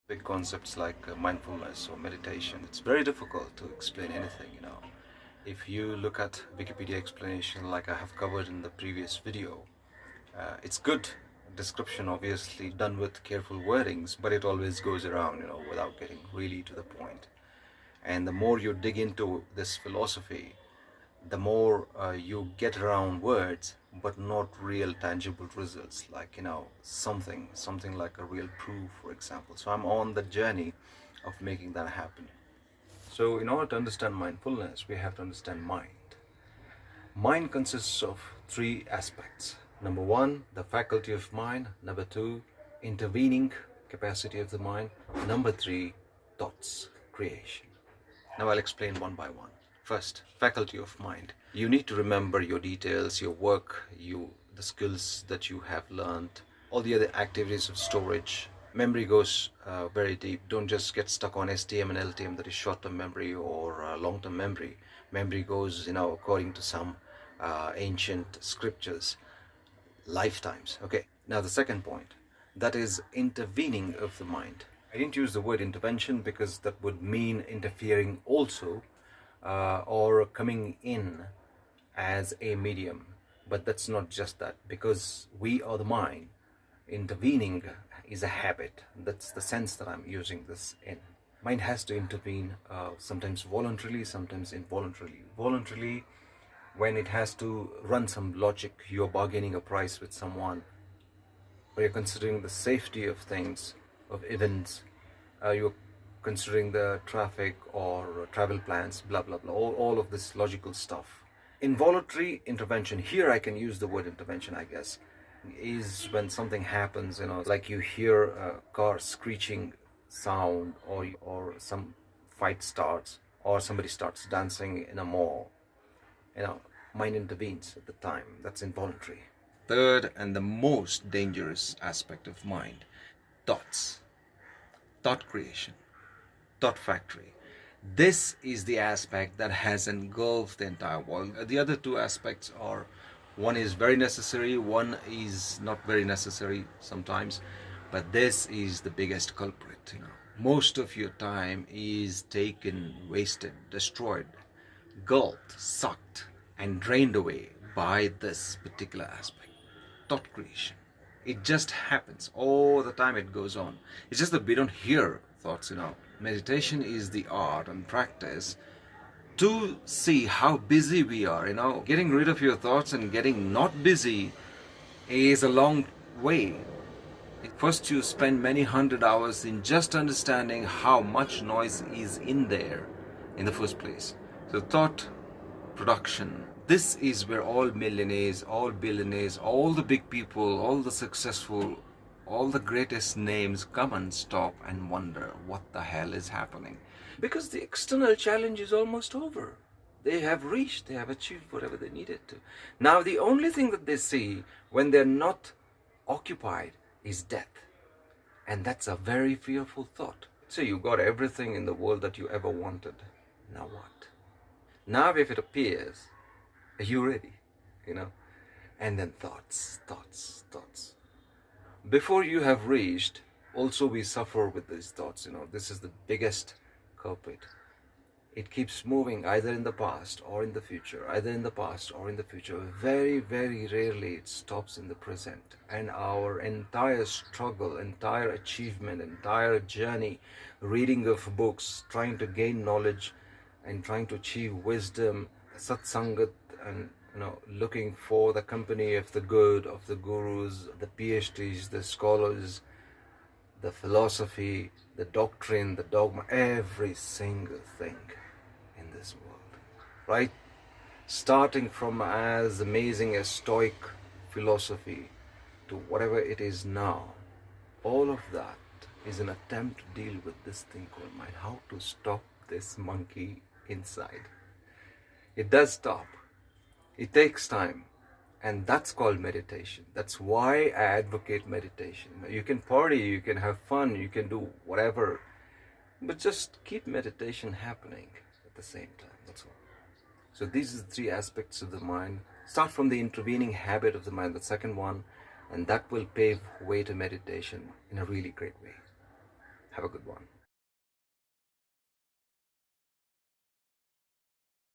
Big concepts like mindfulness or meditation, it's very difficult to explain anything. If you look at Wikipedia explanation like I have covered in the previous video, it's good description, obviously done with careful wordings, but it always goes around, without getting really to the point. And the more you dig into this philosophy, the more you get around words but not real tangible results, like something like a real proof, for example. So I'm on the journey of making that happen. So in order to understand mindfulness, we have to understand mind consists of three aspects. Number one, the faculty of mind. Number two, intervening capacity of the mind. Number three, thoughts creation. Now I'll explain one by one. First, faculty of mind. You need to remember your details, your work, the skills that you have learned, all the other activities of storage. Memory goes very deep. Don't just get stuck on STM and LTM, that is short-term memory or long-term memory. Memory goes, according to some ancient scriptures, lifetimes. Okay, now the second point, that is intervening of the mind. I didn't use the word intervention because that would mean interfering also, or coming in as a medium. But that's not just that, because we are the mind. Intervening is a habit. That's the sense that I'm using this in. Mind has to intervene, sometimes voluntarily, sometimes involuntarily. Voluntarily, when it has to run some logic, you're bargaining a price with someone, or you're considering the safety of things, of events, you're considering the traffic or travel plans, blah blah blah, all of this logical stuff. Involuntary intervention, here I can use the word intervention, I guess, is when something happens, like you hear a car screeching sound, or some fight starts, or somebody starts dancing in a mall. Mind intervenes at the time. That's involuntary. Third and the most dangerous aspect of mind, thoughts. Thought creation, thought factory. This is the aspect that has engulfed the entire world. The other two aspects are, one is very necessary, one is not very necessary sometimes, but this is the biggest culprit. Most of your time is taken, wasted, destroyed, gulped, sucked, and drained away by this particular aspect, thought creation. It just happens all the time. It goes on. It's just that we don't hear thoughts. Meditation is the art and practice to see how busy we are. Getting rid of your thoughts and getting not busy is a long way. First, you spend many hundred hours in just understanding how much noise is in there in the first place. So thought production, this is where all millionaires, all billionaires, all the big people, all the successful, all the greatest names come and stop and wonder what the hell is happening. Because the external challenge is almost over. They have achieved whatever they needed to. Now the only thing that they see when they're not occupied is death. And that's a very fearful thought. So you got everything in the world that you ever wanted. Now what? Now if it appears, are you ready? And then thoughts. Before you have reached, also we suffer with these thoughts. This is the biggest culprit. It keeps moving either in the past or in the future, Very, very rarely it stops in the present. And our entire struggle, entire achievement, entire journey, reading of books, trying to gain knowledge and trying to achieve wisdom, satsangat, and looking for the company of the good, of the gurus, the PhDs, the scholars, the philosophy, the doctrine, the dogma, every single thing in this world, right? Starting from as amazing as Stoic philosophy to whatever it is now, all of that is an attempt to deal with this thing called mind. How to stop this monkey inside. It does stop. It takes time. And that's called meditation. That's why I advocate meditation. You can party, you can have fun, you can do whatever, but just keep meditation happening at the same time. That's all. So these are the three aspects of the mind. Start from the intervening habit of the mind, the second one, and that will pave way to meditation in a really great way. Have a good one.